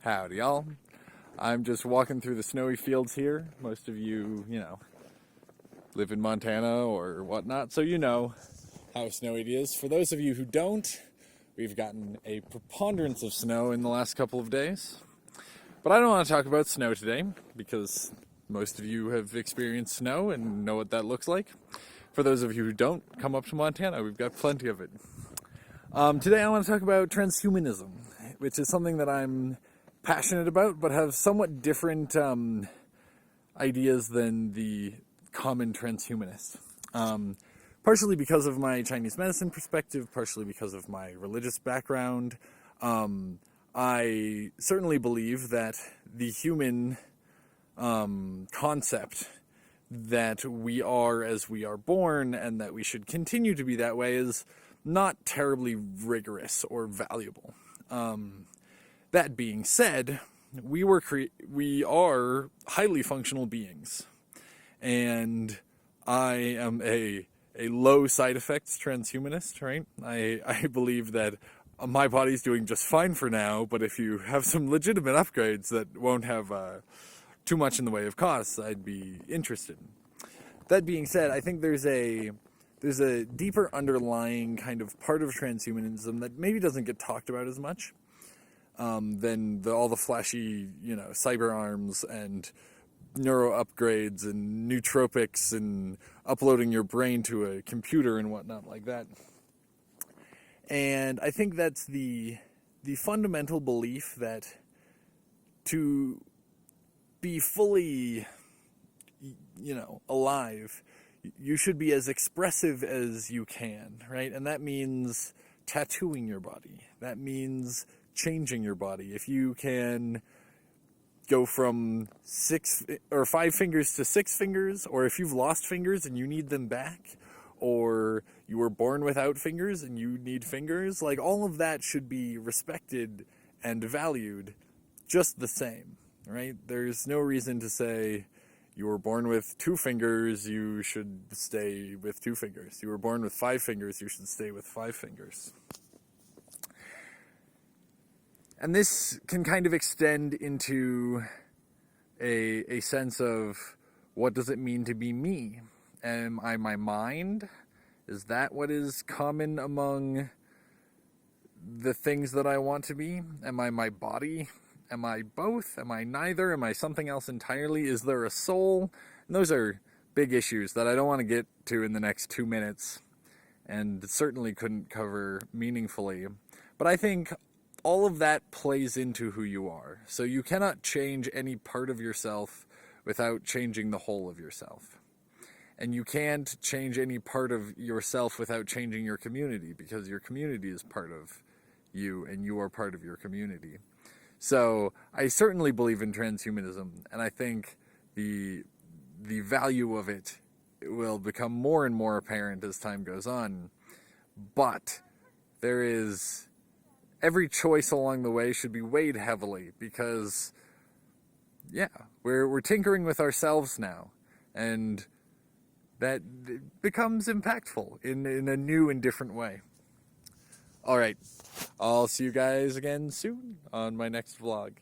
Howdy, y'all. I'm just walking through the snowy fields here. Most of you, live in Montana or whatnot, so you know how snowy it is. For those of you who don't, we've gotten a preponderance of snow in the last couple of days. But I don't want to talk about snow today, because most of you have experienced snow and know what that looks like. For those of you who don't, come up to Montana. We've got plenty of it. Today I want to talk about transhumanism, which is something that I'm passionate about, but have somewhat different ideas than the common transhumanist. Partially because of my Chinese medicine perspective, partially because of my religious background. I certainly believe that the human concept that we are as we are born and that we should continue to be that way is not terribly rigorous or valuable. That being said, we are highly functional beings, and I am a low side effects transhumanist, right? I believe that my body's doing just fine for now, but if you have some legitimate upgrades that won't have too much in the way of costs, I'd be interested. That being said, I think there's a deeper underlying kind of part of transhumanism that maybe doesn't get talked about as much than all the flashy, cyber arms and neuro upgrades and nootropics and uploading your brain to a computer and whatnot like that. And I think that's the fundamental belief that to be fully, alive, you should be as expressive as you can, right? And that means tattooing your body. That means changing your body. If you can go from 5 fingers to 6 fingers, or if you've lost fingers and you need them back, or you were born without fingers and you need fingers, like all of that should be respected and valued just the same, right? There's no reason to say you were born with 2 fingers, you should stay with 2 fingers. You were born with 5 fingers, you should stay with 5 fingers. And this can kind of extend into a sense of, what does it mean to be me? Am I my mind? Is that what is common among the things that I want to be? Am I my body? Am I both? Am I neither? Am I something else entirely? Is there a soul? And those are big issues that I don't want to get to in the next 2 minutes, and certainly couldn't cover meaningfully. But I think all of that plays into who you are. So you cannot change any part of yourself without changing the whole of yourself. And you can't change any part of yourself without changing your community, because your community is part of you and you are part of your community. So I certainly believe in transhumanism, and I think the value of it will become more and more apparent as time goes on. But every choice along the way should be weighed heavily, because we're tinkering with ourselves now, and that becomes impactful in a new and different way. All right, I'll see you guys again soon on my next vlog.